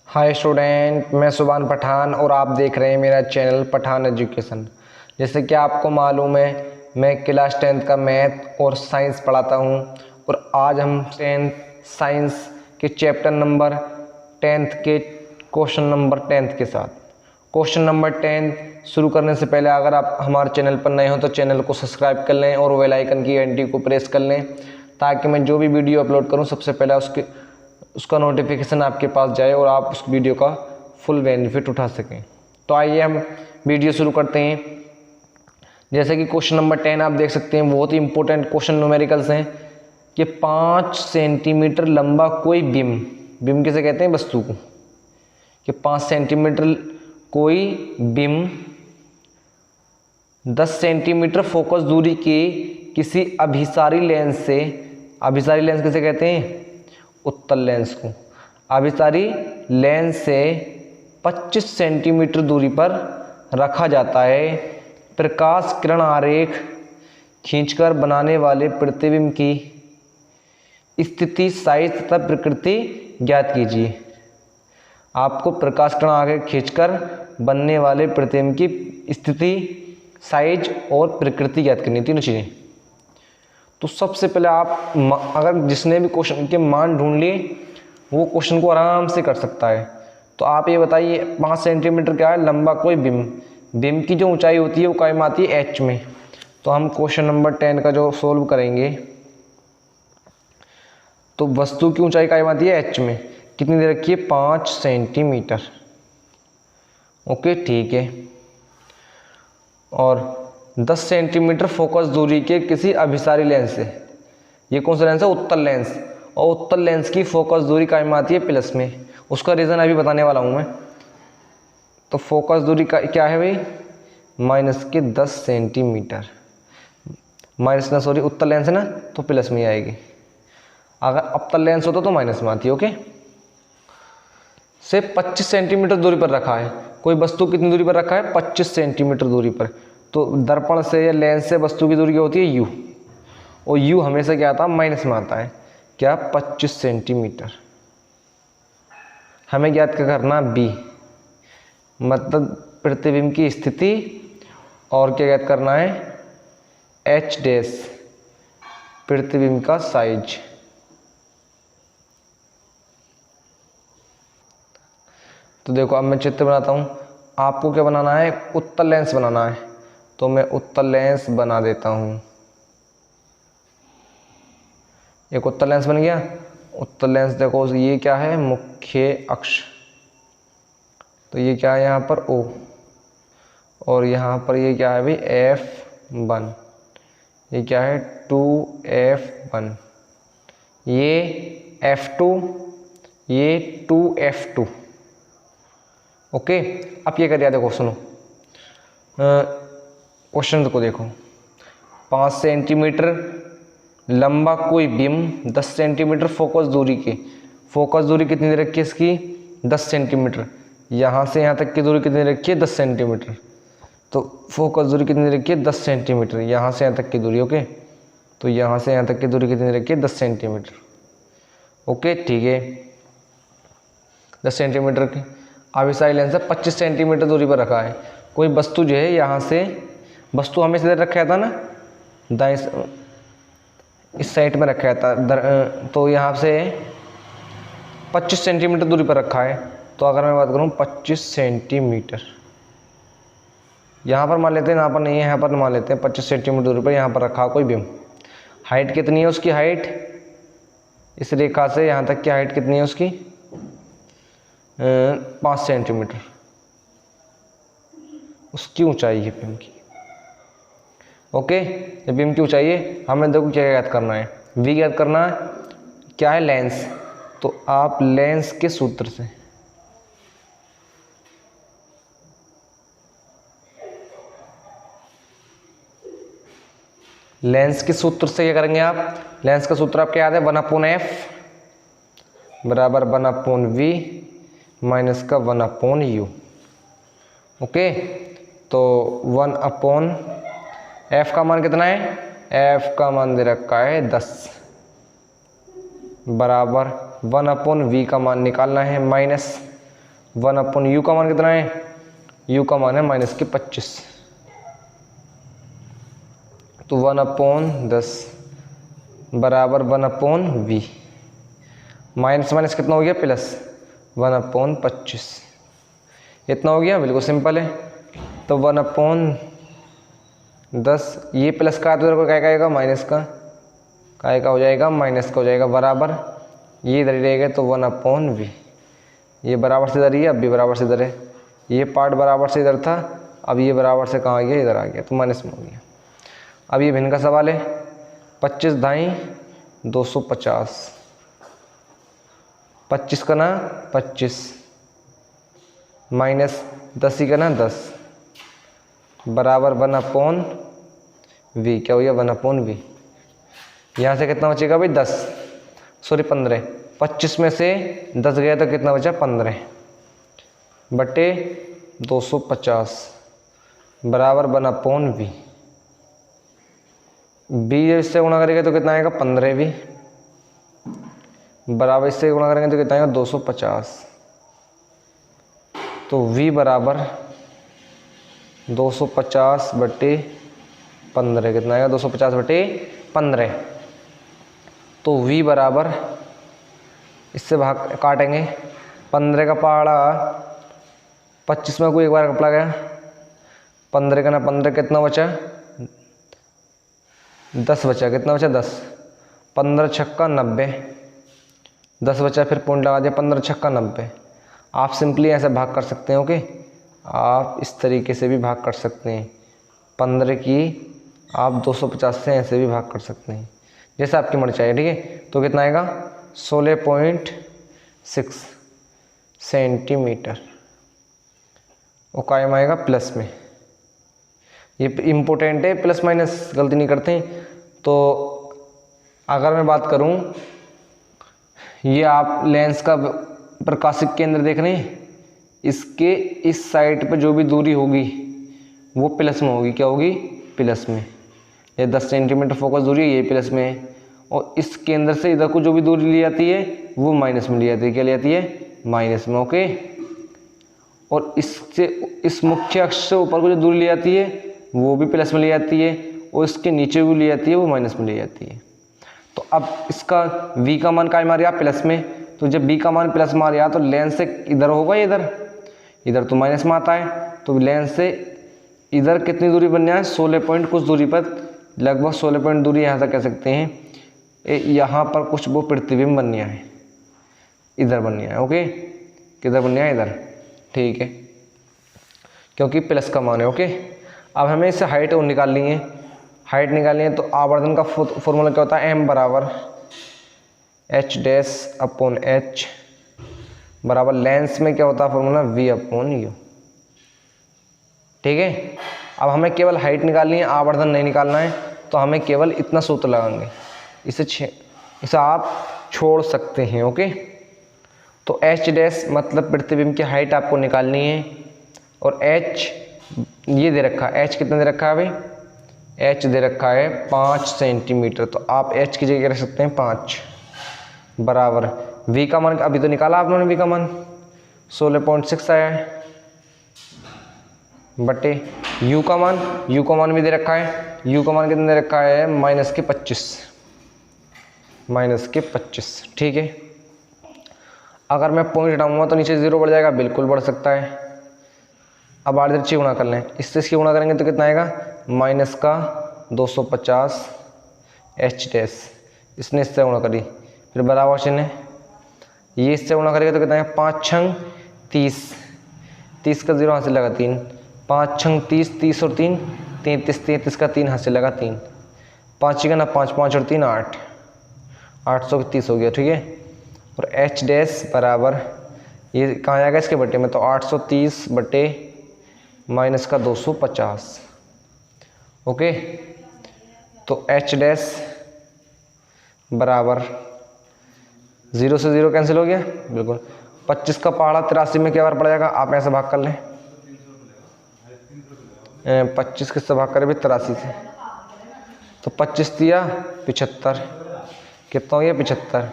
Hi student, मैं सुभान पठान और आप देख रहे हैं मेरा चैनल पठान एजुकेशन। जैसे कि आपको मालूम है, मैं क्लास 10th का मैथ और साइंस पढ़ाता हूं और आज हम 10th साइंस के चैप्टर नंबर 10th के क्वेश्चन नंबर 10th के साथ क्वेश्चन नंबर 10 शुरू करने से पहले अगर आप हमारे चैनल पर नए हो तो चैनल को सब्सक्राइब कर लें और बेल आइकन की घंटी को प्रेस कर लें ताकि मैं जो भी वीडियो अपलोड करूं सबसे पहले उसका नोटिफिकेशन आपके पास जाए और आप उस वीडियो का फुल बेनिफिट उठा सकें। तो आइए हम वीडियो शुरू करते हैं। जैसे कि क्वेश्चन नंबर 10 आप देख सकते हैं, बहुत ही इंपॉर्टेंट क्वेश्चन न्यूमेरिकल्स हैं कि 5 सेंटीमीटर लंबा कोई बिम किसे कहते हैं, वस्तु को, कि 5 सेंटीमीटर कोई बिम 10 सेंटीमीटर फोकस दूरी के किसी अभिसारी लेंस से, अभिसारी लेंस किसे कहते हैं, उत्तल लेंस को, अभिसारी लेंस से 25 सेंटीमीटर दूरी पर रखा जाता है। प्रकाश किरण आरेख खींचकर बनाने वाले प्रतिबिंब की स्थिति, साइज तथा प्रकृति ज्ञात कीजिए। आपको प्रकाश किरण आरेख खींचकर बनने वाले प्रतिबिंब की स्थिति, साइज और प्रकृति ज्ञात करनी, तीनों चीज़ें। तो सबसे पहले आप अगर जिसने भी क्वेश्चन के मान ढूंढ लिए वो क्वेश्चन को आराम से कर सकता है। तो आप ये बताइए 5 सेंटीमीटर क्या है, लंबा कोई बिम की जो ऊंचाई होती है वो कायम आती है एच में। तो हम क्वेश्चन नंबर 10 का जो सोल्व करेंगे तो वस्तु की ऊंचाई कायम आती है एच में, कितनी दे रखी है, 5 सेंटीमीटर। ओके, ठीक है। और 10 सेंटीमीटर फोकस दूरी के किसी अभिसारी लेंस से, ये कौन सा लेंस है, उत्तल लेंस, और उत्तल लेंस की फोकस दूरी कायम आती है प्लस में। उसका रीज़न अभी बताने वाला हूँ मैं। तो फोकस दूरी का क्या है भाई, माइनस के 10 सेंटीमीटर, माइनस ना सॉरी उत्तल लेंस है ना तो प्लस में आएगी, अगर अवतल लेंस होता तो माइनस में आती है। ओके, से 25 सेंटीमीटर दूरी पर रखा है कोई वस्तु, कितनी दूरी पर रखा है, 25 सेंटीमीटर दूरी पर। तो दर्पण से या लेंस से वस्तु की दूरी क्या होती है, यू, और यू हमेशा क्या आता है, माइनस में आता है, क्या, 25 सेंटीमीटर। हमें ज्ञात क्या करना, बी, मतलब प्रतिबिंब की स्थिति, और क्या ज्ञात करना है, एच डैश, प्रतिबिंब का साइज। तो देखो अब मैं चित्र बनाता हूँ, आपको क्या बनाना है, उत्तल लेंस बनाना है। तो मैं उत्तल लेंस बना देता हूँ, एक उत्तल लेंस बन गया। उत्तल लेंस देखो ये क्या है, मुख्य अक्ष, तो ये क्या है यहाँ पर O, और यहाँ पर ये क्या है भाई, F1, ये क्या है 2F1, ये F2, ये 2F2। ओके, अब ये कर दिया, देखो सुनो क्वेश्चन को देखो, 5 सेंटीमीटर लंबा कोई बिम 10 सेंटीमीटर फोकस दूरी के, फोकस दूरी कितनी दे रखी है इसकी, 10 सेंटीमीटर, यहाँ से यहाँ तक की दूरी कितनी रखी है, 10 सेंटीमीटर। तो फोकस दूरी कितनी रखी है, 10 सेंटीमीटर, यहाँ से यहाँ तक की दूरी। ओके, तो यहाँ से यहाँ तक की दूरी कितनी रखी है, 10 सेंटीमीटर। ओके, ठीक है, 10 सेंटीमीटर की अभिसारी लेंस से 25 सेंटीमीटर दूरी पर रखा है कोई वस्तु जो है, यहाँ से वस्तु हमें इधर रखा था ना, दाएं इस साइड में रखा था, तो यहाँ से 25 सेंटीमीटर दूरी पर रखा है। तो अगर मैं बात करूँ 25 सेंटीमीटर, यहाँ पर मान लेते हैं, यहाँ पर नहीं है, यहाँ पर मान लेते हैं 25 सेंटीमीटर दूरी पर यहाँ पर रखा कोई बिम। हाइट कितनी है उसकी, हाइट इस रेखा से यहाँ तक की हाइट कितनी है उसकी, 5 सेंटीमीटर उसकी ऊंचाई है बिम की। ओके, जब बिम की ऊंचाई है, हमें देखो क्या याद करना है, वी याद करना है, क्या है, लेंस। तो आप लेंस के सूत्र से, लेंस के सूत्र से क्या करेंगे आप, लेंस का सूत्र आपको याद है, 1/f बराबर 1/v माइनस का 1/u। ओके, तो 1/f का मान कितना है, f का मान दे रखा है 10 बराबर 1/v का मान निकालना है माइनस 1/u का मान कितना है, u का मान है -25, तो 1/10 बराबर 1/v, माइनस माइनस कितना हो गया प्लस 1/25, इतना हो गया, बिल्कुल सिंपल है। तो 1/10 ये प्लस का तो क्या आएगा माइनस का, काय का हो जाएगा माइनस का हो जाएगा, बराबर ये इधर ही रहेगा तो 1/v, ये बराबर से इधर ही है, अब भी बराबर से इधर है, ये पार्ट बराबर से इधर था, अब ये बराबर से कहाँ आ गया, इधर आ गया, तो माइनस में हो गया। अब ये भिन्न का सवाल है, 25 दाई 250, 25 का ना 25 माइनस 10 ही का ना 10 बराबर 1/v, क्या हो गया 1/v। यहाँ से कितना बचेगा भाई 10, सॉरी 15, 25 में से 10 गया तो कितना बचा 15 बटे 250 बराबर 1/v, v जब इससे गुणा करेंगे तो कितना आएगा 15v, बराबर इससे गुणा करेंगे तो कितना आएगा 250, तो v बराबर 250 बटे 15, कितना आएगा 250 बटे 15, तो v बराबर इससे भाग काटेंगे, 15 का पहाड़ा 25 में कोई एक बार कपड़ा गया, 15 का ना 15 कितना बचा 10 बचा, कितना बचा 10, 15 छक्का 90, 10 बचा फिर पॉइंट लगा दिया, 15 छक्का 90। आप सिंपली ऐसे भाग कर सकते हैं, ओके, आप इस तरीके से भी भाग कर सकते हैं, 15 की आप 250 से ऐसे भी भाग कर सकते हैं, जैसे आपकी मर्जी चाहिए, ठीक है। तो कितना आएगा 16.6 सेंटीमीटर, वो कायम आएगा प्लस में, ये इम्पोर्टेंट है, प्लस माइनस गलती नहीं करते हैं। तो अगर मैं बात करूं, ये आप लेंस का प्रकाशिक केंद्र देख रहे हैं, इसके इस साइड पे जो भी दूरी होगी वो प्लस में होगी, क्या होगी प्लस में, ये 10 सेंटीमीटर फोकस दूरी है, ये प्लस में है, और इस केंद्र से इधर को जो भी दूरी ली जाती है वो माइनस में ली जाती है, क्या ली जाती है माइनस में, ओके। और इससे इस मुख्य अक्ष से ऊपर को जो दूरी ली जाती है वो भी प्लस में ली जाती है, और इसके नीचे भी ली जाती है वो माइनस में ली जाती है। तो अब इसका v का मान क्या मार गया प्लस में, तो जब v का मान प्लस मार गया तो लेंस से इधर होगा, इधर तो माइनस में आता है, तो लेंस से इधर कितनी दूरी बन जाए 16 पॉइंट कुछ दूरी पर, लगभग 16 पॉइंट दूरी यहाँ तक कह सकते हैं, यहाँ पर कुछ वो प्रतिबिंब बन गया है, इधर बन गया है, ओके, किधर बन गया है इधर, ठीक है, क्योंकि प्लस का मान है, ओके। अब हमें इससे हाइट और निकालनी है, हाइट निकालनी है तो आवर्धन का फॉर्मूला क्या होता है, m बराबर h'/h बराबर लेंस में क्या होता है फॉर्मूला v/u, ठीक है। अब हमें केवल हाइट निकालनी है, आवर्धन नहीं निकालना है, तो हमें केवल इतना सूत्र लगाएंगे, इसे आप छोड़ सकते हैं, ओके। तो h' मतलब प्रतिबिंब की हाइट आपको निकालनी है, और h ये दे रखा है, h कितना दे रखा है भाई, h दे रखा है 5 सेंटीमीटर, तो आप h की जगह रख सकते हैं 5 बराबर v का मान अभी तो निकाला आप लोगों ने, v का मान 16.6 आया है, बटे u का मान भी दे रखा है, u का मान कितना दे रखा है -25, ठीक है। अगर मैं पॉइंट हटाऊंगा तो नीचे 0 बढ़ जाएगा, बिल्कुल बढ़ सकता है। अब आठ इधर गुणा कर लें, इससे इसकी गुणा करेंगे तो कितना आएगा -250 h', इसने इससे गुणा करी, फिर बराबर चिन्ह, ये इससे गुणा करेगा तो कितना है 5 छंग 30, 30 का 0 हाथ से लगा 3, 5 छंग 30, 30 और 3 33, 33 का 3 हाथ से लगा 3, 5 का ना 5, 5 और 3 8, 830 हो गया, ठीक है। और h' बराबर ये कहाँ आएगा इसके बटे में, तो 830 बटे माइनस का 250, ओके। तो h' बराबर 0 से 0 कैंसिल हो गया, बिल्कुल। 25 का पहाड़ा 83 में क्या बार पड़ जाएगा, आप ऐसे भाग कर लें, 25 किससे भाग करें भी 83 से, तो 25 दिया 75, कितना हो गया 75।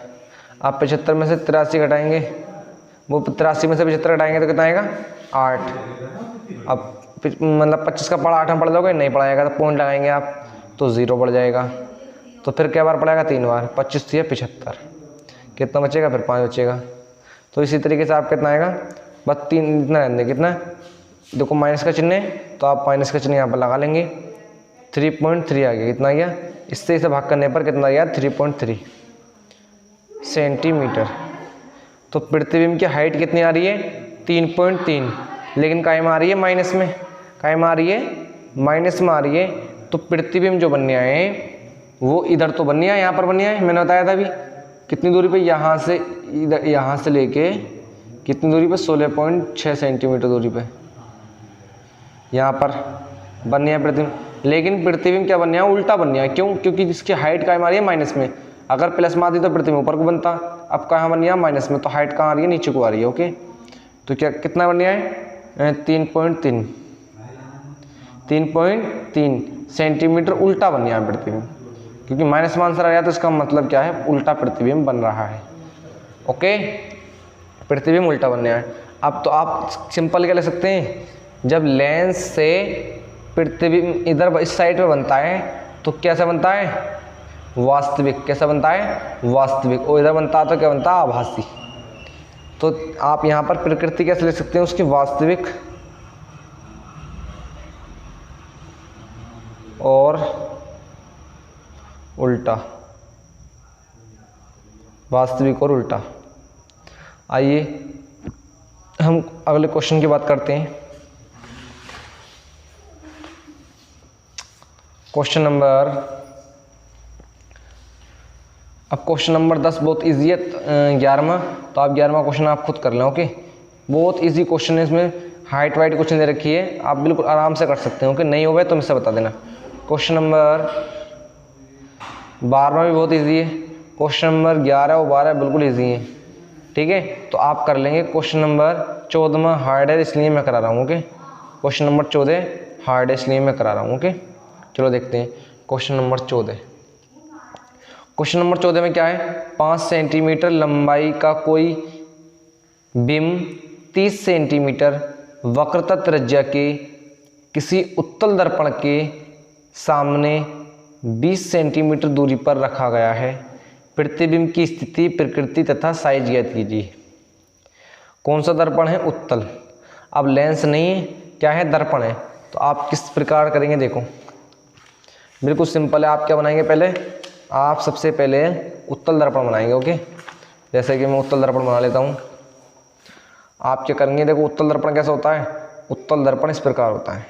आप 75 में से 83 घटाएंगे वो 83 में से 75 घटाएंगे तो कितना आएगा 8। अब मतलब 25 का पढ़ा 8 में पढ़ दोगे, नहीं पढ़ाएगा तो पॉइंट लगाएंगे आप, तो 0 बढ़ जाएगा। तो फिर क्या बार पड़ेगा 3 बार, 25 से 75, कितना बचेगा फिर 5 बचेगा। तो इसी तरीके से आप कितना आएगा, बस 3 इतना रहने दें। कितना देखो माइनस का चिन्ह है तो आप माइनस का चिन्ह यहाँ पर लगा लेंगे। 3.3 आ गया, कितना आ गया, इससे इसे भाग करने पर कितना आ गया 3.3 सेंटीमीटर। तो प्रतिबिंब की हाइट कितनी आ रही है 3.3, लेकिन कायम आ रही है माइनस में, कायम आ रही है माइनस में आ रही है। तो प्रतिबिंब जो बनने आए हैं वो इधर तो बनने आए, यहाँ पर बनने आए, मैंने बताया था अभी कितनी दूरी पे, यहाँ से इधर, यहाँ से लेके कितनी दूरी पे 16.6 सेंटीमीटर दूरी पे यहाँ पर बनने आए प्रतिबिंब। लेकिन प्रतिबिंब क्या बनने आया, उल्टा बनने आया। क्यों, क्योंकि जिसकी हाइट कायम आ रही है माइनस में, अगर प्लस में आती तो प्रतिबिंब ऊपर को बनता, अब कहाँ बन गया माइनस में, तो हाइट कहाँ आ रही है नीचे को आ रही है। ओके, तो क्या कितना बन गया है 3.3 सेंटीमीटर उल्टा बन गया है प्रतिबिंब, क्योंकि माइनस में आंसर आ गया तो इसका मतलब क्या है, उल्टा प्रतिबिंब बन रहा है। ओके, प्रतिबिंब उल्टा बनने आया। अब तो आप सिंपल क्या ले सकते हैं, जब लेंस से प्रतिबिंब इधर इस साइड में बनता है तो कैसा बनता है, वास्तविक। कैसा बनता है, वास्तविक। और इधर बनता है तो क्या बनता है, आभासी। तो आप यहाँ पर प्रकृति कैसे ले सकते हैं उसकी, वास्तविक और उल्टा, वास्तविक और उल्टा। आइए हम अगले क्वेश्चन की बात करते हैं। क्वेश्चन नंबर, अब क्वेश्चन नंबर 10 बहुत इजी है, 11वां। तो आप 11वां क्वेश्चन आप खुद कर लें। ओके, बहुत इजी क्वेश्चन है, इसमें हाइट वाइट क्वेश्चन दे रखी है, आप बिल्कुल आराम से कर सकते हो। ओके, नहीं हो गए तो मुझसे बता देना। क्वेश्चन नंबर 12वां भी बहुत इजी है, क्वेश्चन नंबर 11 और 12 बिल्कुल इजी है। ठीक है, तो आप कर लेंगे। क्वेश्चन नंबर 14वां हार्ड है, इसलिए मैं करा रहा हूँ। ओके, क्वेश्चन नंबर 14 हार्ड है, इसलिए मैं करा रहा हूँ। ओके, चलो देखते हैं क्वेश्चन नंबर 14। क्वेश्चन नंबर 14 में क्या है, 5 सेंटीमीटर लंबाई का कोई बिंब 30 सेंटीमीटर वक्रता त्रिज्या के किसी उत्तल दर्पण के सामने 20 सेंटीमीटर दूरी पर रखा गया है। प्रतिबिंब की स्थिति, प्रकृति तथा साइज ज्ञात कीजिए। कौन सा दर्पण है, उत्तल। अब लेंस नहीं है, क्या है, दर्पण है। तो आप किस प्रकार करेंगे, देखो बिल्कुल सिंपल है। आप क्या बनाएंगे, पहले आप सबसे पहले उत्तल दर्पण बनाएंगे। ओके, जैसे कि मैं उत्तल दर्पण बना लेता हूँ। आप क्या करेंगे, देखो उत्तल दर्पण कैसा होता है, उत्तल दर्पण इस प्रकार होता है।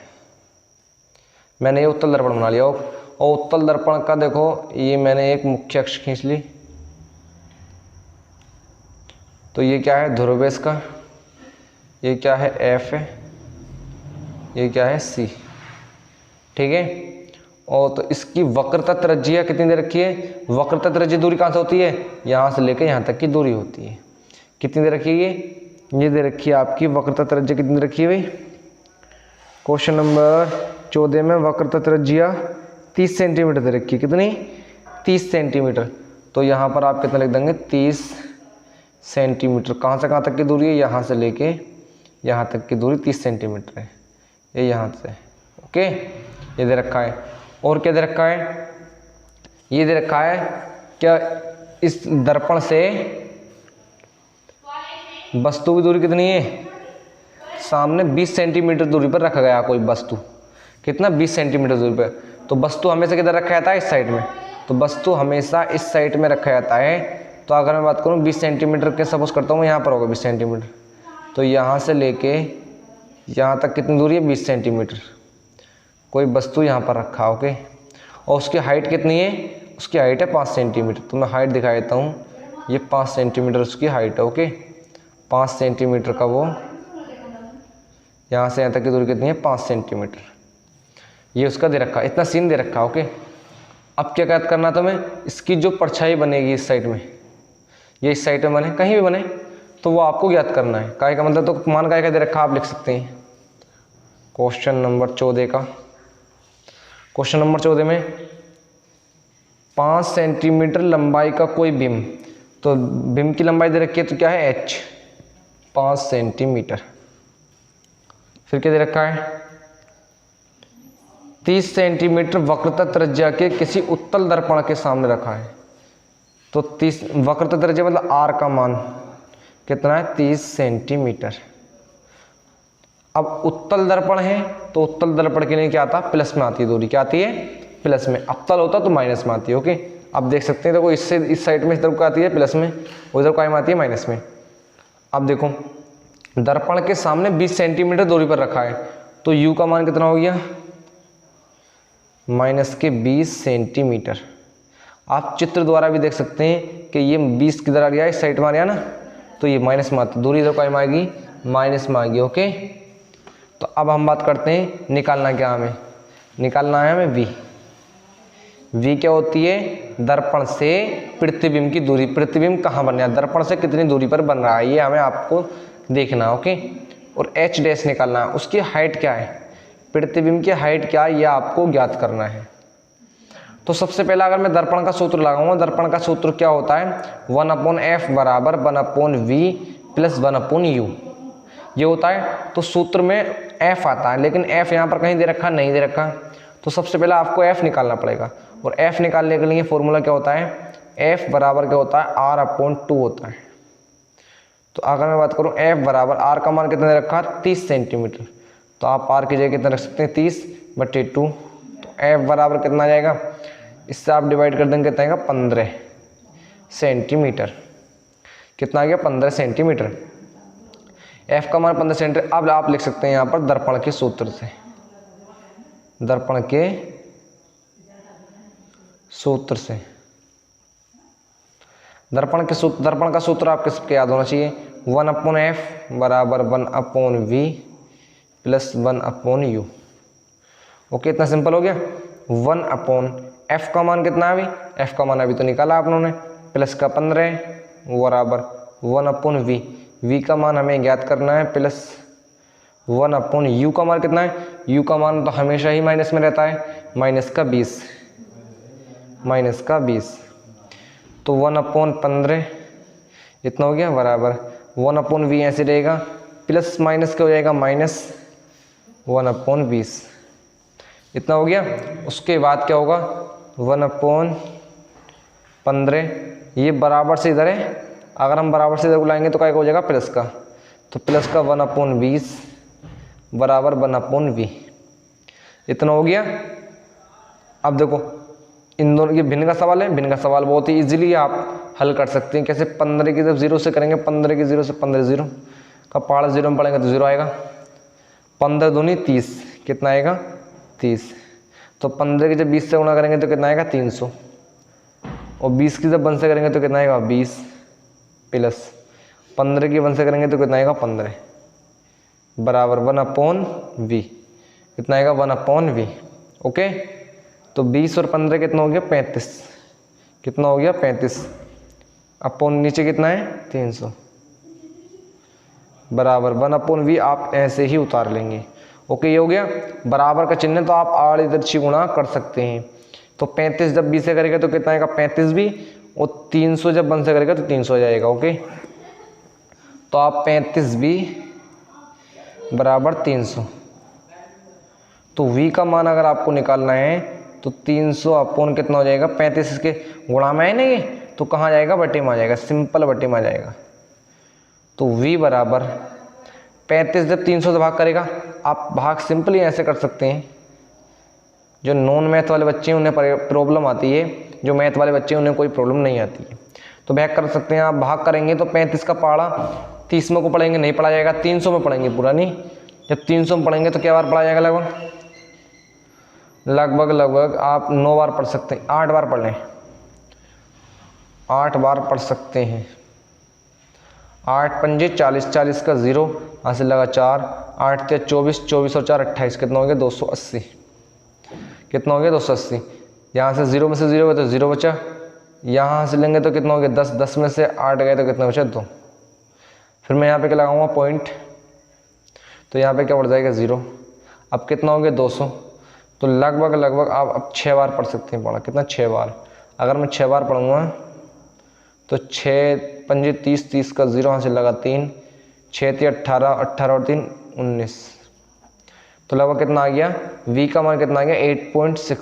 मैंने ये उत्तल दर्पण बना लिया, और उत्तल दर्पण का देखो ये मैंने एक मुख्य अक्ष खींच ली। तो ये क्या है, ध्रुवेश का, ये क्या है, एफ है, ये क्या है, सी। ठीक है, और तो इसकी वक्रता त्रिज्या कितनी दे रखी है, वक्रता त्रिज्या दूरी कहाँ से होती है, यहाँ से लेकर यहाँ तक की दूरी होती है। कितनी दे रखी है, ये दे रखी है आपकी वक्रता त्रिज्या। कितनी दे रखी है भाई, क्वेश्चन नंबर 14 में वक्रता त्रिज्या 30 सेंटीमीटर दे रखी है। कितनी, 30 सेंटीमीटर। तो यहाँ पर आप कितना लिख देंगे, 30 सेंटीमीटर। कहाँ से कहाँ तक की दूरी है, यहाँ से लेके यहाँ तक की दूरी 30 सेंटीमीटर है, ये यहाँ से। ओके, ये दे रखा है। और क्या दे रखा है, ये दे रखा है क्या, इस दर्पण से वस्तु की दूरी कितनी है, सामने 20 सेंटीमीटर दूरी पर रखा गया कोई वस्तु। कितना, 20 सेंटीमीटर दूरी पर। तो वस्तु हमेशा किधर रखा जाता है, इस साइड में। तो वस्तु हमेशा इस साइड में रखा जाता है। तो अगर मैं बात करूँ 20 सेंटीमीटर के, सपोज करता हूँ यहाँ पर होगा 20 सेंटीमीटर, तो यहाँ से लेके यहाँ तक कितनी दूरी है, 20 सेंटीमीटर। कोई वस्तु यहाँ पर रखा, ओके, और उसकी हाइट कितनी है, उसकी हाइट है 5 सेंटीमीटर। तो मैं हाइट दिखा देता हूँ, ये 5 सेंटीमीटर उसकी हाइट है। ओके, 5 सेंटीमीटर का वो, यहाँ से यहाँ तक की दूरी कितनी है, 5 सेंटीमीटर। ये उसका दे रखा, इतना सीन दे रखा। ओके, अब क्या याद करना तुम्हें, इसकी जो परछाई बनेगी इस साइड में, ये इस साइड में बने, कहीं भी बने, तो वो आपको ज्ञात करना है। काय का मतलब, तो मान काय का दे रखा, आप लिख सकते हैं। क्वेश्चन नंबर 14 का, क्वेश्चन नंबर 14 में 5 सेंटीमीटर लंबाई का कोई बिंब, तो बिंब की लंबाई दे रखी है, तो क्या है, h। 5 सेंटीमीटर। फिर क्या दे रखा है, 30 सेंटीमीटर वक्रता त्रिज्या के किसी उत्तल दर्पण के सामने रखा है। तो 30 वक्रता त्रिज्या मतलब आर का मान कितना है, 30 सेंटीमीटर। अब उत्तल दर्पण है तो उत्तल दर्पण के लिए क्या आता है, प्लस में आती है दूरी, क्या आती है, प्लस में। अवतल होता तो माइनस में आती है। ओके, अब देख सकते हैं देखो इससे इस साइड में इस तरफ को आती है प्लस में, उधर को आती है माइनस में। अब देखो दर्पण के सामने 20 सेंटीमीटर दूरी पर रखा है, तो u का मान कितना हो गया, माइनस के 20 सेंटीमीटर। आप चित्र द्वारा भी देख सकते हैं कि ये 20 किधर आ गया, इस साइड में आ गया ना, तो ये माइनस में आती, दूरी इधर को आएगी, माइनस में आ गई। ओके, तो अब हम बात करते हैं निकालना क्या, हमें निकालना है हमें v क्या होती है, दर्पण से प्रतिबिंब की दूरी। प्रतिबिंब कहाँ बन रहा है, दर्पण से कितनी दूरी पर बन रहा है, ये हमें आपको देखना है। ओके, और h डैश निकालना है, उसकी हाइट क्या है, प्रतिबिंब की हाइट क्या है, यह आपको ज्ञात करना है। तो सबसे पहला अगर मैं दर्पण का सूत्र लगाऊंगा, दर्पण का सूत्र क्या होता है, 1/f बराबर 1/v प्लस 1/u ये होता है। तो सूत्र में f आता है, लेकिन f यहाँ पर कहीं दे रखा नहीं दे रखा, तो सबसे पहले आपको f निकालना पड़ेगा। और f निकालने के लिए फॉर्मूला क्या होता है, f बराबर क्या होता है, r/2 होता है। तो अगर मैं बात करूँ f बराबर, r का मान कितना दे रखा है, 30 सेंटीमीटर, तो आप r की जगह कितना रख सकते हैं, 30/2। तो f बराबर कितना आ जाएगा, इससे आप डिवाइड कर देंगे, कितना आएगा, 15 सेंटीमीटर। कितना आ गया, 15 सेंटीमीटर। f का मान 15 सेंटीमीटर। अब आप लिख सकते हैं यहाँ पर दर्पण के सूत्र से, दर्पण के सूत्र से, दर्पण का सूत्र आपके सबके याद होना चाहिए, 1/f बराबर 1/v प्लस 1/u। ओके, इतना सिंपल हो गया। 1/f का मान कितना है अभी, f का मान अभी तो निकाला आप लोगों ने, प्लस का 15 बराबर 1/v, v का मान हमें ज्ञात करना है, प्लस 1/u का मान कितना है, u का मान तो हमेशा ही माइनस में रहता है, माइनस का 20। तो 1/15 इतना हो गया बराबर 1/v ऐसे रहेगा, प्लस माइनस क्या हो जाएगा, माइनस 1/20 इतना हो गया। उसके बाद क्या होगा, 1/15 ये बराबर से इधर है, अगर हम बराबर से इधर को लाएंगे तो क्या हो जाएगा, प्लस का, तो प्लस का 1/20 बराबर 1/v इतना हो गया। अब देखो इन दोनों, ये भिन्न का सवाल है, भिन्न का सवाल बहुत ही इजीली आप हल कर सकते हैं। कैसे, 15 की जब 0 से करेंगे, 15 की 0 से 15 0 का पहाड़ 0 में पढ़ेंगे तो 0 आएगा, 15 दूनी 30 कितना आएगा, 30। तो 15 की जब 20 से गुणा करेंगे तो कितना आएगा, 300। और 20 की जब 1 से करेंगे तो कितना आएगा, 20 प्लस 15 की 1 से करेंगे तो कितना आएगा, 15 बराबर 1/v कितना आएगा, 1/v। ओके, तो 20 और 15 कितना हो गया, 35 कितना हो गया, 35 अपॉन नीचे कितना है, 300 बराबर 1/v आप ऐसे ही उतार लेंगे। ओके, ये हो गया। बराबर का चिन्ह तो आप आड़ी तिरछी गुणा कर सकते हैं। तो 35 जब 20 से करेगा तो कितना आएगा, 35 भी, और 300 जब 1 से करेगा तो 300 आ जाएगा। ओके, तो आप 35 भी बराबर 300। तो v का मान अगर आपको निकालना है तो 300 अपॉन कितना हो जाएगा, 35 के गुणा में है ना ये, तो कहाँ जाएगा, बटे में आ जाएगा, सिंपल बटे में आ जाएगा। तो v बराबर 35 जब 300 से भाग करेगा, आप भाग सिंपली ऐसे कर सकते हैं। जो नॉन मैथ वाले बच्चे हैं उन्हें प्रॉब्लम आती है, जो मैथ वाले बच्चे हैं उन्हें कोई प्रॉब्लम नहीं आती है, तो भाग कर सकते हैं। आप भाग करेंगे तो 35 का पहाड़ा 30 में को पढ़ेंगे नहीं पढ़ा जाएगा, 300 में पढ़ेंगे पूरा नहीं। जब 300 में पढ़ेंगे तो क्या बार पढ़ा जाएगा, लगभग आप 9 बार पढ़ सकते हैं, 8 बार पढ़ लें, 8 बार पढ़ सकते हैं। 8 पंजे 40, 40 का 0 यहाँ से लगा 4, 8 ते 24, 24 और 4 28 कितना हो गया, 280 कितना हो गया, 280। यहाँ से 0 में से 0 गया तो 0 बचा, यहाँ से लेंगे तो कितना हो गया, 10, 10 में से 8 गए तो कितना बचा, 2। फिर मैं यहाँ पे क्या लगाऊंगा, पॉइंट, तो यहाँ पे क्या बढ़ जाएगा, 0। अब कितना हो गया, 200। तो लगभग आप अब 6 बार पढ़ सकते हैं। पढ़ा कितना, 6 बार। अगर मैं 6 बार पढ़ूंगा तो 6 पंजे 30, 30 का 0 यहाँ से लगा 3, 6 × 18, 18 और 3 19, तो लगभग कितना आ गया, v का मान कितना आ गया 8.6,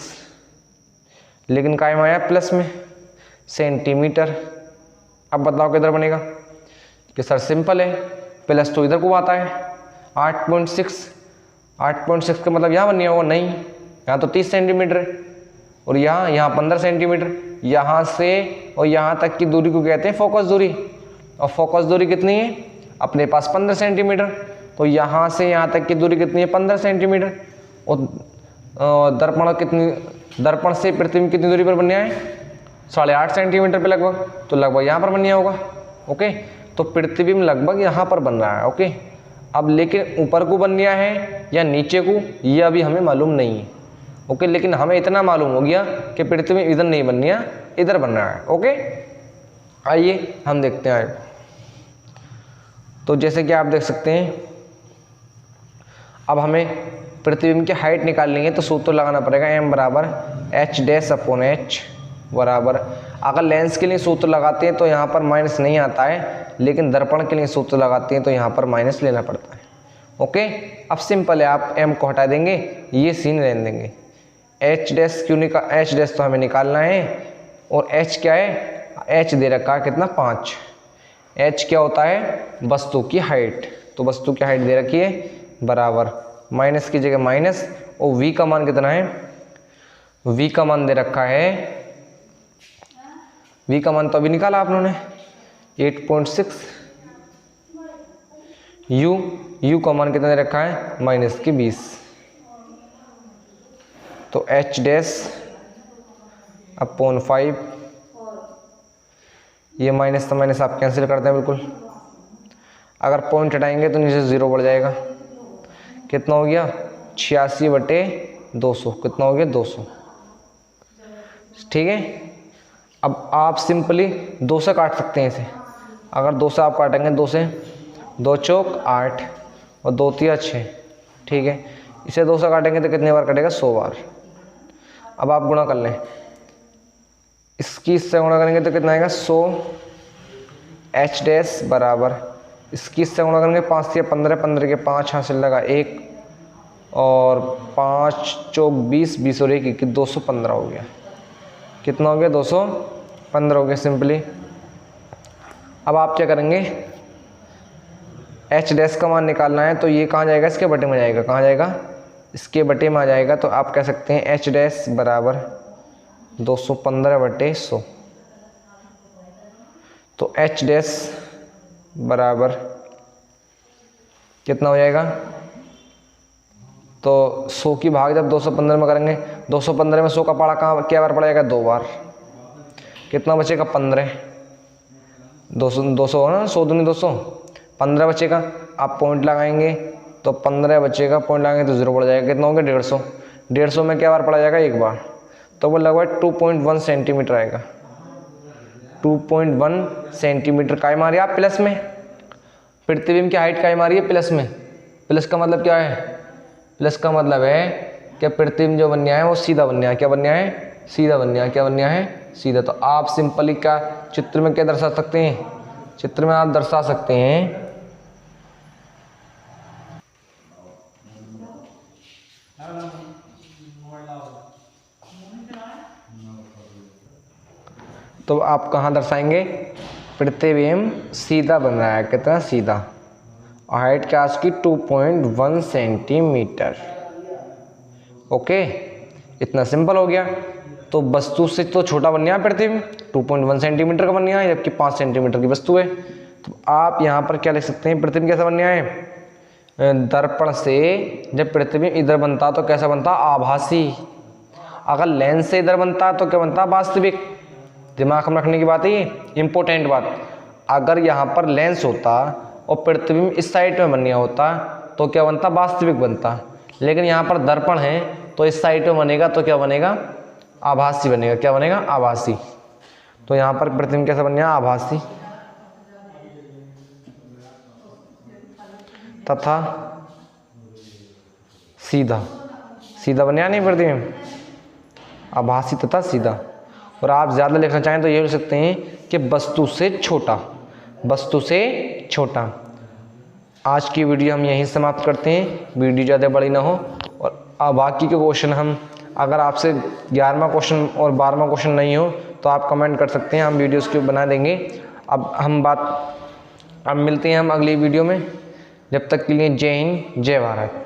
लेकिन कायम आया प्लस में सेंटीमीटर। अब बताओ किधर बनेगा, कि सर सिंपल है, प्लस तो इधर को आता है 8.6, 8.6 का मतलब यहाँ बननी होगा, नहीं यहाँ तो 30 सेंटीमीटर है, और यहाँ 15 सेंटीमीटर, यहाँ से और यहाँ तक की दूरी को कहते हैं फोकस दूरी, और फोकस दूरी कितनी है अपने पास 15 सेंटीमीटर, तो यहाँ से यहाँ तक की दूरी कितनी है 15 सेंटीमीटर, और दर्पण से पृथ्वी में कितनी दूरी पर बनना है 8.5 सेंटीमीटर पे लगभग, तो लगभग यहाँ पर बनना होगा। ओके, तो पृथ्वी में लगभग यहाँ पर बन रहा है। ओके, अब लेकिन ऊपर को बनना है या नीचे को, यह अभी हमें मालूम नहीं है। ओके, लेकिन हमें इतना मालूम हो गया कि पृथ्वी इधर नहीं बननी है, इधर बन रहा है। ओके, आइए हम देखते हैं। तो जैसे कि आप देख सकते हैं, अब हमें पृथ्वी की हाइट निकालनी है, तो सूत्र लगाना पड़ेगा m बराबर h' बराबर, अगर लेंस के लिए सूत्र लगाते हैं तो यहाँ पर माइनस नहीं आता है, लेकिन दर्पण के लिए सूत्र लगाते हैं तो यहाँ पर माइनस लेना पड़ता है। ओके, अब सिंपल है, आप m को हटा देंगे, ये सीन रहने देंगे। h' क्यों h' तो हमें निकालना है, और h क्या है, h दे रखा है कितना 5, h क्या होता है वस्तु की हाइट, तो वस्तु की हाइट दे रखी है बराबर माइनस की जगह माइनस, और v का मान कितना है, v का मान दे रखा है, v का मान तो अभी निकाला आप लोगों ने 8.6, u का मान कितना दे रखा है माइनस की 20, तो h'/5, ये माइनस तो माइनस आप कैंसिल करते हैं बिल्कुल, अगर पॉइंट हटाएंगे तो नीचे 0 बढ़ जाएगा, कितना हो गया 86/200, कितना हो गया 200। ठीक है, अब आप सिंपली 2 से काट सकते हैं इसे, अगर 2 से आप काटेंगे, 2 से 2 चौक 8 और 2 तिया 6, ठीक है, इसे 2 से काटेंगे तो कितने बार कटेगा 100 बार। अब आप गुणा कर लें, इसकी इससे गुणा करेंगे तो कितना आएगा 100 h' बराबर, इसकी इससे गुणा करेंगे 5 से 15, 15 के 5 हासिल लगा 1, और 5 चौक 20, 20 और 1 215 हो गया, कितना हो गया 215 हो गया सिंपली। अब आप क्या करेंगे, h' का मान निकालना है, तो ये कहाँ जाएगा, इसके बटे में जाएगा, कहाँ जाएगा इसके बटे में आ जाएगा, तो आप कह सकते हैं h' बराबर 215/100, तो h' बराबर कितना हो जाएगा, तो 100 की भाग जब 215 में करेंगे, 215 में 100 का पारा कहाँ क्या बार पड़ जाएगा 2 बार, कितना बचेगा 15, 200 है ना, 100 दूनी 200, 15 बचेगा, आप पॉइंट लगाएंगे तो 15 बचेगा, पॉइंट लगाएंगे तो 0 बढ़ जाएगा, कितना हो गया 150, 150 में क्या बार पड़ा जाएगा 1 बार, तो वो लगभग 2.1 सेंटीमीटर आएगा, 2.1 सेंटीमीटर। काय मारिए आप प्लस में, पृथ्वी में की हाइट काय मारिए प्लस में, प्लस का मतलब क्या है, प्लस का मतलब है कि पृथ्वी में जो बनया है वो सीधा बनया है, क्या बनया है सीधा बनया है, क्या बनया है सीधा। तो आप सिंपली क्या चित्र में क्या दर्शा सकते हैं, चित्र में आप दर्शा सकते हैं तो आप कहाँ दर्शाएंगे, पृथ्वी में सीधा बन रहा है, कितना सीधा, और हाइट क्या उसकी 2.1 सेंटीमीटर। ओके, इतना सिंपल हो गया। तो वस्तु से तो छोटा बन गया पृथ्वी में, 2.1 सेंटीमीटर का बन गया है, जबकि 5 सेंटीमीटर की वस्तु है। तो आप यहाँ पर क्या लिख सकते हैं, पृथ्वी कैसा बन गया है, दर्पण से जब पृथ्वी इधर बनता तो कैसा बनता, आभासी। अगर लेंस से इधर बनता तो क्या बनता, वास्तविक। दिमाग में रखने की बात है ये, इम्पोर्टेंट बात। अगर यहाँ पर लेंस होता और पृथ्वी में इस साइड में बनया होता तो क्या बनता, वास्तविक बनता। लेकिन यहाँ पर दर्पण है तो इस साइड में बनेगा तो क्या बनेगा, आभासी बनेगा। क्या बनेगा, आभासी। तो यहाँ पर पृथ्वी में कैसा बन गया, आभासी तथा सीधा। सीधा बन गया नहीं पृथ्वी में, आभासी तथा सीधा। और आप ज़्यादा लिखना चाहें तो ये लिख सकते हैं कि वस्तु से छोटा, वस्तु से छोटा। आज की वीडियो हम यहीं समाप्त करते हैं, वीडियो ज़्यादा बड़ी ना हो। और बाकी के क्वेश्चन हम, अगर आपसे 11वां क्वेश्चन और 12वां क्वेश्चन नहीं हो तो आप कमेंट कर सकते हैं, हम वीडियोस के बना देंगे। अब मिलते हैं हम अगली वीडियो में। जब तक के लिए जय हिंद, जय भारत।